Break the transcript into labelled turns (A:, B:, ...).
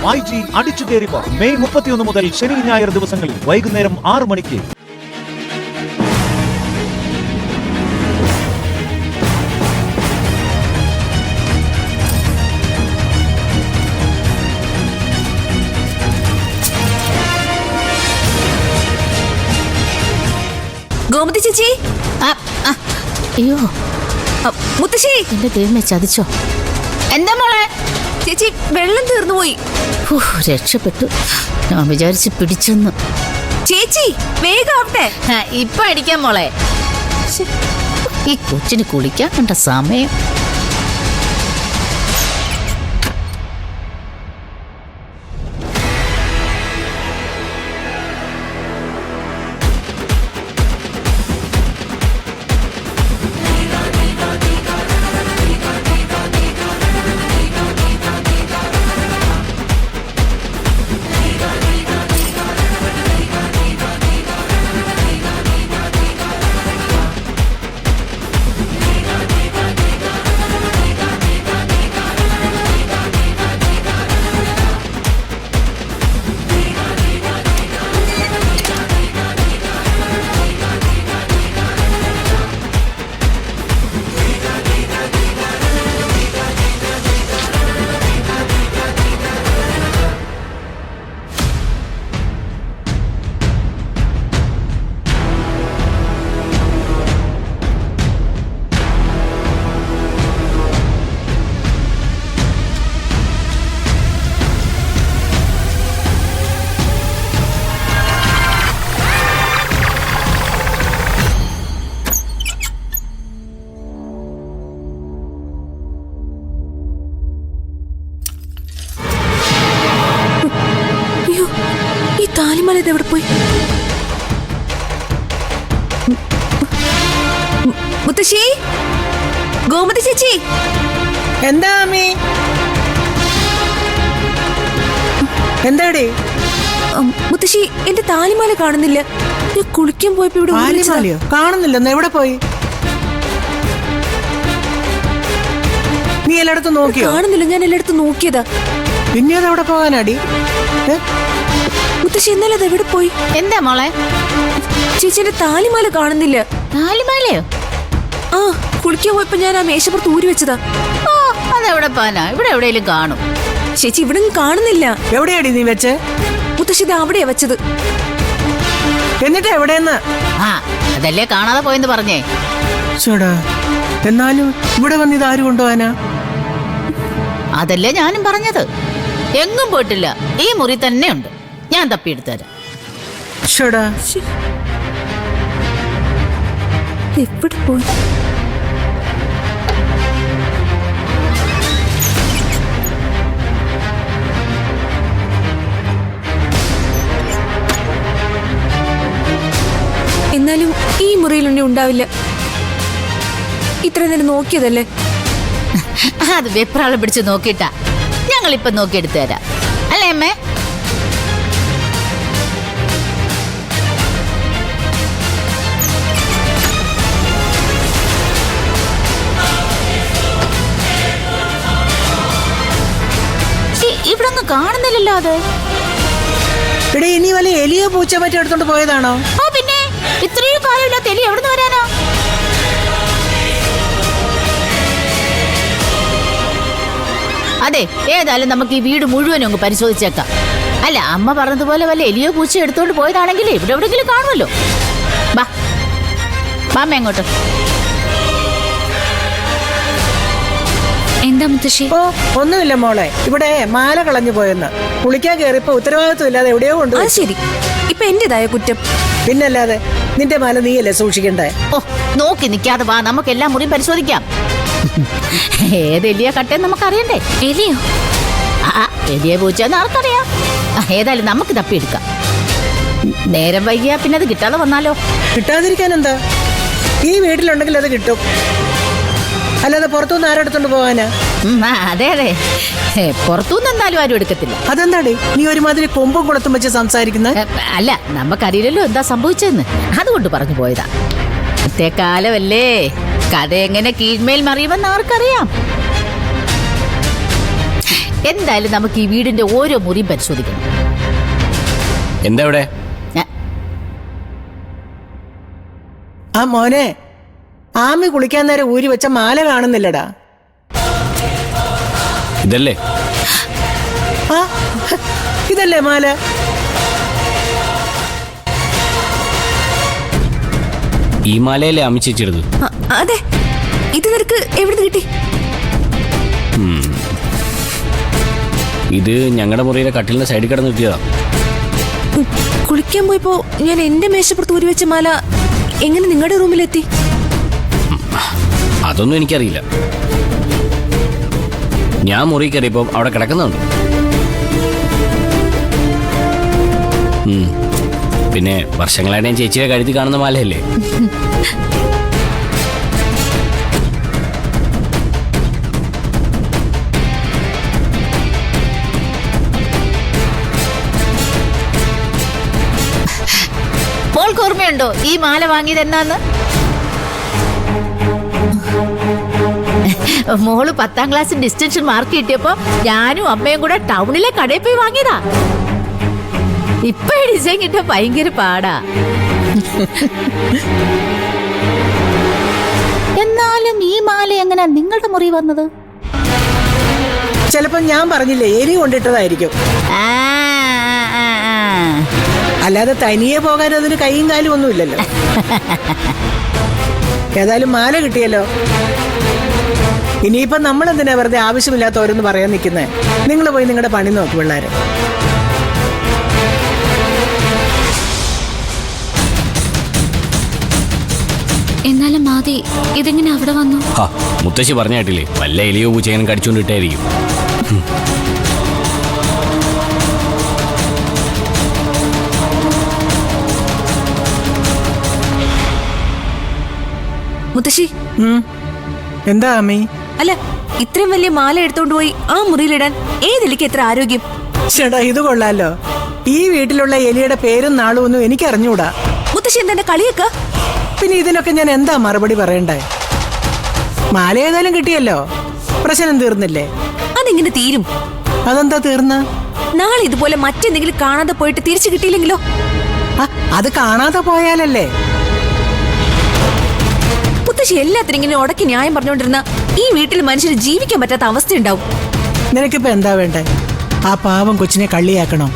A: മൈജി അടിച്ചു കയറിപ്പോ മെയ് 31 മുതൽ ശനി ഞായർ ദിവസങ്ങളിൽ വൈകുന്നേരം 6 മണിക്ക്.
B: ഗോമതി ചേച്ചി,
C: അയ്യോ
B: മുത്തശ്ശി,
C: എന്റെ ദൈവമേ ചതിച്ചോ? എന്താ മോളെ?
B: ചേച്ചി വെള്ളം തീർന്നു പോയി.
C: രക്ഷപ്പെട്ടു, ഞാൻ വിചാരിച്ച് പിടിച്ചെന്ന്.
B: ചേച്ചി വേഗം ആവട്ടെ.
C: ഇപ്പൊ അടിക്കാൻ മോളെ. ഈ കൊച്ചിന് കുളിക്കാൻ കണ്ട സമയം.
B: താലിമാല എവിടെ പോയി? മുത്തശ്ശി, ഗോമതി ചേച്ചി.
D: എന്താ അമ്മേ? എന്താടി?
B: മുത്തശ്ശി, എന്റെ താലിമാല കാണുന്നില്ല. ഞാൻ കുളിക്കാൻ പോയപ്പോ ഇവിടെ
D: താലിമാലയോ കാണുന്നില്ലെന്ന്? എവിടെ പോയി? നീ എല്ലായിടത്തും നോക്കിയോ?
B: കാണുന്നില്ല, ഞാൻ എല്ലായിടത്തും നോക്കിയതാ.
D: പിന്നെ അത് എവിടെ പോകാനാടി?
B: മുത്തശ്ശി, എന്നാലും അത് എവിടെ പോയി?
C: എന്താ മോളെ?
B: ചേച്ചിന്റെ താലിമാല കാണുന്നില്ല.
C: താലിമാലയോ?
B: ആ, കുളിക്കാൻ പോയപ്പോ ഞാൻ ആ മേശപ്പുറത്ത് ഊരി വെച്ചതാ.
C: ഓ, അതെവിടെ പോനാ? ഇവിടെ എവിടെയെങ്കിലും കാണും.
B: ചേച്ചി, ഇവിടെ കാണുന്നില്ല.
D: എവിടെയാടി നീ വെച്ച്?
B: മുത്തശ്ശി, ഇത് അവിടെയാ വെച്ചത്.
D: എന്നിട്ട് എവിടെയെന്ന്?
C: ആ, അതല്ലേ കാണാതെ പോയെന്ന് പറഞ്ഞേ.
D: ചേടാ, എന്നാലും ഇവിടെ വന്ന് ഇത് ആര് കൊണ്ടുപോവാനാ?
C: അതല്ലേ ഞാനും പറഞ്ഞത്. എങ്ങും പോയിട്ടില്ല, ഈ മുറി തന്നെ ഉണ്ട്. ഞാൻ തപ്പിയെടുത്തു തരാം.
D: ചേടാ,
B: എവിടെ പോയി? എന്നാലും ഈ മുറിയിലുണ്ണി ഉണ്ടാവില്ല. ഇത്ര നേരം നോക്കിയതല്ലേ.
C: അത് വെപ്രാളം പിടിച്ച് നോക്കിട്ടാ. ഞങ്ങളിപ്പൊ നോക്കിയെടുത്തു തരാം, അല്ലേ അമ്മേ? ഇവിടെ ഒന്നും കാണുന്നില്ലല്ലോ. അത്
D: ഇവിടെ ഇനി വല്ല എലിയോ പൂച്ച പറ്റി എടുത്തോണ്ട് പോയതാണോ?
C: ആ, പിന്നെ ഇത്രയും കാലമില്ലാത്ത എലി എവിടുന്ന് വരാനോ? അതെ, ഏതായാലും നമുക്ക് ഈ വീട് മുഴുവനും അങ്ങ് പരിശോധിച്ചേക്കാം. അല്ല, അമ്മ പറഞ്ഞതുപോലെ വല്ല എലിയോ പൂച്ച എടുത്തോണ്ട് പോയതാണെങ്കിൽ ഇവിടെ എവിടെയെങ്കിലും കാണുമല്ലോ. ബാ ബാമ്മ, എങ്ങോട്ട്?
B: എന്താ മുത്തശ്ശി?
D: ഓ, ഒന്നുമില്ല മോളെ. ഇവിടെ മാല കളഞ്ഞു പോയെന്ന്. കുളിക്കാൻ കയറിയപ്പോ ഉത്തരവാദിത്വം ഇല്ലാതെ എവിടെയോ കൊണ്ട്.
B: ശരി, ഇപ്പൊ എന്റേതായ കുറ്റം.
D: പിന്നല്ലാതെ നിന്റെ മാല നീയല്ലേ സൂക്ഷിക്കണ്ടേ?
C: ഓ, നോക്കി നിൽക്കാതെ വാ, നമുക്ക് എല്ലാ മുറിയും പരിശോധിക്കാം. ഏത് എലിയ കട്ടേന്ന് നമുക്കറിയണ്ടേ?
B: എലിയോ?
C: ആ, എലിയ പൂച്ചെന്ന് ആർക്കറിയാം. ഏതായാലും നമുക്ക് തപ്പിയെടുക്കാം. നേരം വൈകിയാ പിന്നെ അത് കിട്ടാതെ വന്നാലോ?
D: കിട്ടാതിരിക്കാൻ എന്താ? ഈ വീട്ടിലുണ്ടെങ്കിൽ അത് കിട്ടും. അല്ലാതെ പുറത്തുനിന്ന് ആരെടുത്തോണ്ട് പോകാനാ?
C: അതെ അതെ, പുറത്തുനിന്ന് എന്തായാലും ആരും എടുക്കത്തില്ല.
D: അതെന്താടി നീ ഒരുമാതിരി കൊമ്പും കുളത്തും വെച്ച് സംസാരിക്കുന്നത്?
C: അല്ല, നമുക്കറിയില്ലല്ലോ എന്താ സംഭവിച്ചെന്ന്, അതുകൊണ്ട് പറഞ്ഞു പോയതാ. മറ്റേ കാലമല്ലേ, കഥ എങ്ങനെ കീഴ്മേൽ മറിയുമെന്ന് ആർക്കറിയാം. എന്തായാലും നമുക്ക് ഈ വീടിന്റെ ഓരോ മുറിയും പരിശോധിക്കണം.
E: എന്താ ഇവിടെ?
D: ആ മോനെ, ആമി കുളിക്കാൻ നേരം ഊരി വെച്ച മാല കാണുന്നില്ലടാ.
E: ഇതല്ലേ?
D: ആ ഇതല്ലേ മാല?
E: ഈ മാലയല്ലേ അമ്മി ചേച്ചിയെടുത്ത്?
B: അതെ. ഇത് നിനക്ക് എവിടെ കിട്ടി?
E: ഇത് ഞങ്ങളുടെ മുറിയിലെ കട്ടിലിന്റെ സൈഡിൽ കിടന്ന് കിട്ടിയതാ.
B: കുളിക്കാൻ പോയപ്പോ ഞാൻ എന്റെ മേശപ്പുറത്ത് ഊരി വെച്ച മാല എങ്ങനെ നിങ്ങളുടെ റൂമിലെത്തി?
E: അതൊന്നും എനിക്കറിയില്ല. ഞാൻ മുറി കയറിയപ്പോ അവിടെ കിടക്കുന്നുണ്ട്. പിന്നെ വർഷങ്ങളായിട്ട് ഞാൻ ചേച്ചിയുടെ കഴുത്തിൽ കാണുന്ന മാലയല്ലേ?
C: മോൾക്ക് ഓർമ്മയുണ്ടോ ഈ മാല വാങ്ങിയത് എന്നാന്ന്? മോള് 10ാം ക്ലാസ്സിൽ ഡിസ്റ്റൻഷൻ മാർക്ക് കിട്ടിയപ്പോ ഞാനും അമ്മയും കൂടെ ടൗണിലെ കടയിൽ പോയി വാങ്ങിയതാ. ഇപ്പൊ ഈ ഡിസൈൻ കിട്ടാൻ ഭയങ്കര പാടാ. എന്നാലും ഈ മാല എങ്ങനെയാ നിങ്ങളുടെ മുറി വന്നത്?
D: ചിലപ്പോ ഞാൻ പറഞ്ഞില്ലേ, എലി കൊണ്ടിട്ടതായിരിക്കും. അല്ലാതെ തനിയെ പോകാൻ അതിന് കൈയും കാലും ഒന്നും ഇല്ലല്ലോ. ഏതായാലും മാല കിട്ടിയല്ലോ. ഇനിയിപ്പം നമ്മൾ എന്തിനാ വെറുതെ ആവശ്യമില്ലാത്ത ഓരോന്ന് പറയാൻ നിൽക്കുന്നേ? നിങ്ങൾ പോയി നിങ്ങളുടെ പണി നോക്ക് പിള്ളേരെ.
B: എന്നാലും മാതി ഇതെങ്ങനെ അവിടെ വന്നു?
E: മുത്തശ്ശി പറഞ്ഞ കേട്ടില്ലേ, വല്ല എലിയോ പൂച്ചയും കടിച്ചുകൊണ്ടിട്ടായിരിക്കും.
B: മുത്തശ്ശി,
D: എന്താ അമ്മി?
B: അല്ല, ഇത്രയും വലിയ മാല എടുത്തോണ്ട് പോയി ആ മുറിയിലിടാൻ ഏതെലിക്ക് എത്ര ആരോഗ്യം?
D: ചേട്ടാ, ഇത് കൊള്ളാലോ. ഈ വീട്ടിലുള്ള എലിയുടെ പേരും നാളും ഒന്നും എനിക്ക് അറിഞ്ഞൂടാ.
B: മുത്തശ്ശി എന്താ കളിയൊക്ക?
D: പിന്നെ ഇതിനൊക്കെ ഞാൻ എന്താ മറുപടി പറയണ്ടേ? മാല ഏതായാലും കിട്ടിയല്ലോ, പ്രശ്നം തീർന്നില്ലേ?
B: അതെങ്ങനെ തീരും?
D: അതെന്താ തീർന്ന?
B: നാളെ ഇതുപോലെ മറ്റെന്തെങ്കിലും കാണാതെ പോയിട്ട് തിരിച്ചു കിട്ടിയില്ലെങ്കിലോ?
D: അത് കാണാതെ പോയാലല്ലേ?
B: മുത്തശ്ശി എല്ലാത്തിനും ഇങ്ങനെ ഉടക്കി ന്യായം പറഞ്ഞുകൊണ്ടിരുന്ന ഈ വീട്ടിൽ മനുഷ്യന് ജീവിക്കാൻ പറ്റാത്ത അവസ്ഥയുണ്ടാവും.
D: നിനക്കിപ്പോ എന്താ വേണ്ടേ? ആ പാവം കൊച്ചിനെ കള്ളിയാക്കണോ?